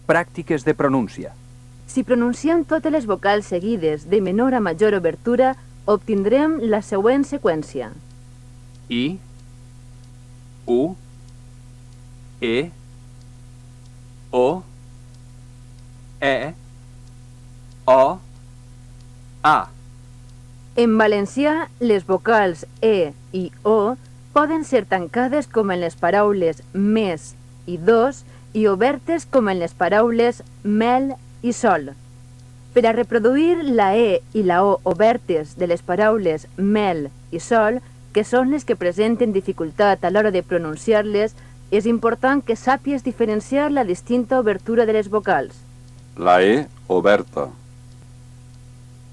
Pràctiques de pronúncia. Si pronunciem totes les vocals seguides de menor a major obertura, obtindrem la següent seqüència. I, U, E, O, E, O, A. En valencià, les vocals E i O poden ser tancades com en les paraules més i dos i obertes com en les paraules mel i sol. Per a reproduir la E i la O obertes de les paraules mel i sol, que són les que presenten dificultat a l'hora de pronunciar-les, és important que sàpies diferenciar la distinta obertura de les vocals. La E oberta.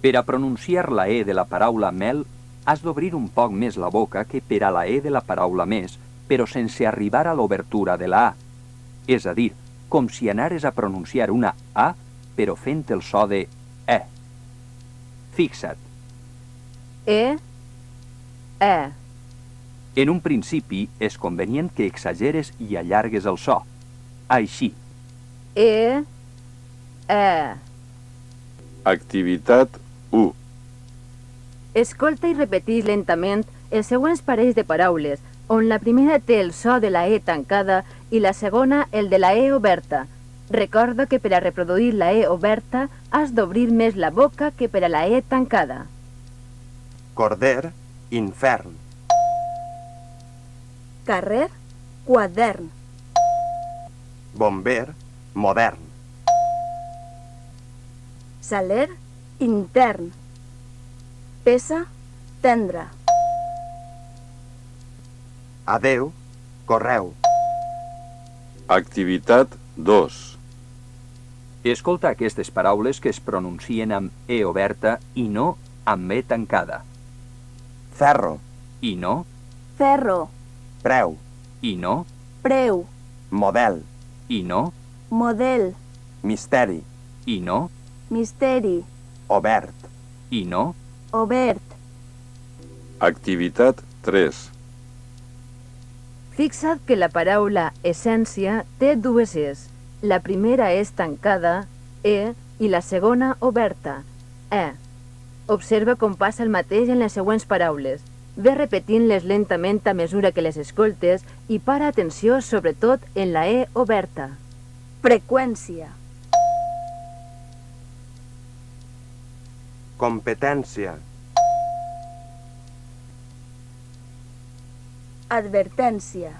Per a pronunciar la E de la paraula mel, has d'obrir un poc més la boca que per a la E de la paraula més, però sense arribar a l'obertura de la A. És a dir, com si anares a pronunciar una A, però fent el so de E. Fixa't. E, E. En un principi és convenient que exageres i allargues el so. Així. E, E. Activitat 1. Escolta i repetís lentament els següents parells de paraules, on la primera té el so de la E tancada i la segona el de la E oberta. Recorda que per a reproduir la E oberta has d'obrir més la boca que per a la E tancada. Corder, infern. Carrer, quadern. Bomber, modern. Saler, intern. Peça, tendre. Adeu, correu. Activitat 2. Escolta aquestes paraules que es pronuncien amb E oberta i no amb E tancada. Ferro, I no, Ferro, preu, i no, preu, model, i no, model, misteri, i no, misteri, obert. i no, obert. Activitat 3. Fixa't que la paraula essència té dues Es. La primera és tancada, E, i la segona oberta, E. Observa com passa el mateix en les següents paraules. Ve repetint-les lentament a mesura que les escoltes i para atenció sobretot en la E oberta. Freqüència, Competència, advertència,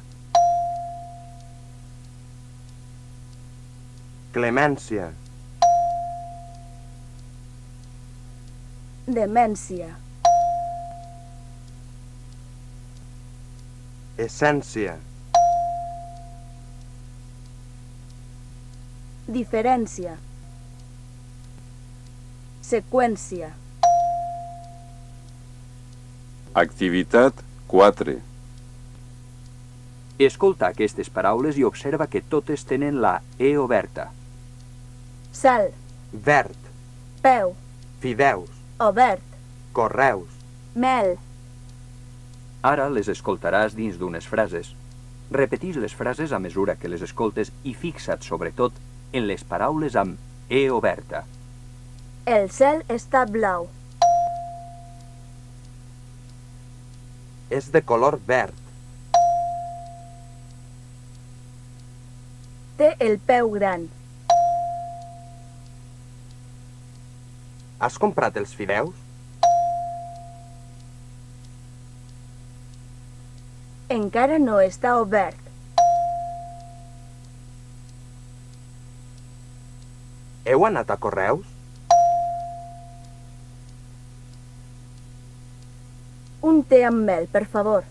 clemència, demència, essència, diferència, seqüència, Activitat 4. escolta aquestes paraules i observa que totes tenen la E oberta. sal, verd, peu, fideus, obert, correus, mel, Ara les escoltaràs dins d'unes frases. Repetís les frases a mesura que les escoltes i fixa't sobretot en les paraules amb E oberta. el cel està blau, és de color verd, té el peu gran, has comprat els fideus? encara no està obert, Heu anat a Correus? un té amb mel, per favor.